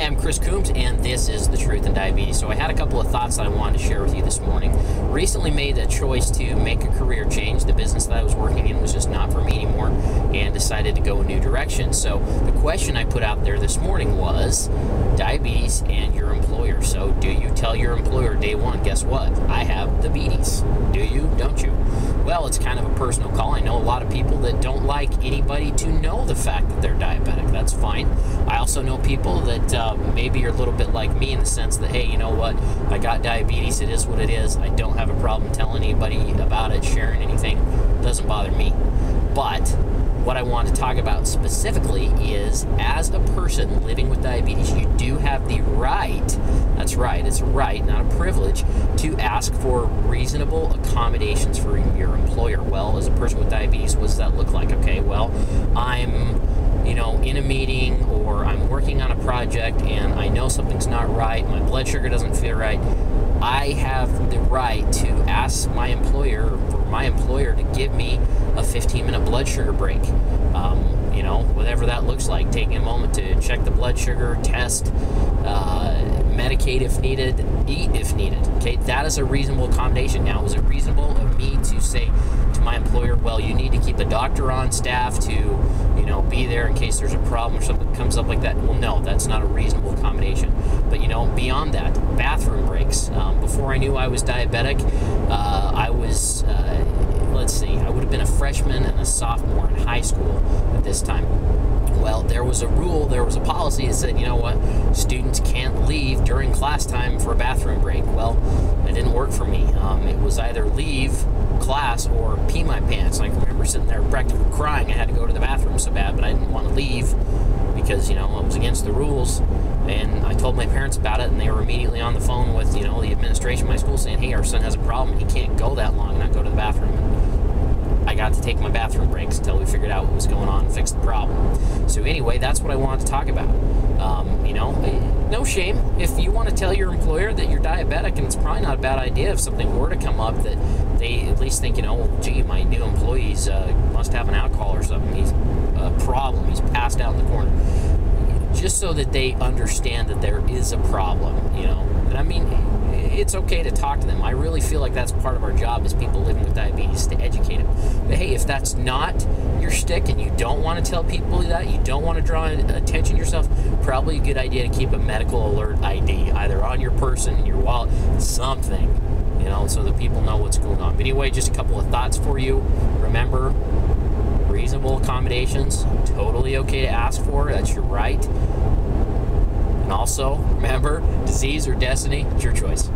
Hi, I'm Chris Coombs, and this is The Truth in Diabetes. So I had a couple of thoughts that I wanted to share with you this morning. Recently made a choice to make a career change. The business that I was working in was just not for me anymore, and decided to go a new direction. So the question I put out there this morning was diabetes and your employer. So do you tell your employer day one, guess what? I have diabetes. Do you? Don't you? Well, it's kind of a personal call. I know a lot of people that don't like anybody to know the fact that they're diabetic. That's fine. I also know people that maybe you're a little bit like me in the sense that, hey, you know what? I got diabetes. It is what it is. I don't have a problem telling anybody about it, sharing anything. It doesn't bother me. But what I want to talk about specifically is, as a person living with diabetes, you do have the right, that's right, it's a right, not a privilege, to ask for reasonable accommodations for your employer. Well, as a person with diabetes, what does that look like? Okay, well, I'm in a meeting, or I'm working on a project and I know something's not right, my blood sugar doesn't feel right. I have the right to ask my employer, for my employer to give me a 15-minute blood sugar break. Whatever that looks like, taking a moment to check the blood sugar, test, medicate if needed, eat if needed. Okay, that is a reasonable accommodation. Now, is it reasonable of me to say to my employer, well, you need to keep a doctor on staff to, be there in case there's a problem or something comes up like that? Well, no, that's not a reasonable accommodation. But, beyond that, bathroom breaks. Before I knew I was diabetic, I was, I would have been a freshman and a sophomore in high school at this time. Well, there was a rule, there was a policy that said, you know what, students can't leave during class time for a bathroom break. Well, it didn't work for me. It was either leave class or pee my pants. I can remember sitting there practically crying. I had to go to the bathroom so bad, but I didn't want to leave because, it was against the rules. And I told my parents about it, and they were immediately on the phone with, the administration of my school saying, hey, our son has a problem. He can't go that long and not go to the bathroom. And I got to take my bathroom breaks until we figured out what was going on and fixed the problem. So anyway, that's what I wanted to talk about. No shame. If you want to tell your employer that you're diabetic, and it's probably not a bad idea if something were to come up that they at least think, well, gee, my new employee's must have an alcohol or something. He's a problem. He's passed out in the corner. Just so that they understand that there is a problem, And I mean, it's okay to talk to them. I really feel like that's part of our job as people living with diabetes, to educate them. But hey, if that's not your shtick and you don't want to tell people that, you don't want to draw attention yourself, probably a good idea to keep a medical alert ID, either on your person, in your wallet, something, so that people know what's going on. But anyway, just a couple of thoughts for you. Remember, reasonable accommodations, totally okay to ask for. That's your right. And also, remember, disease or destiny, it's your choice.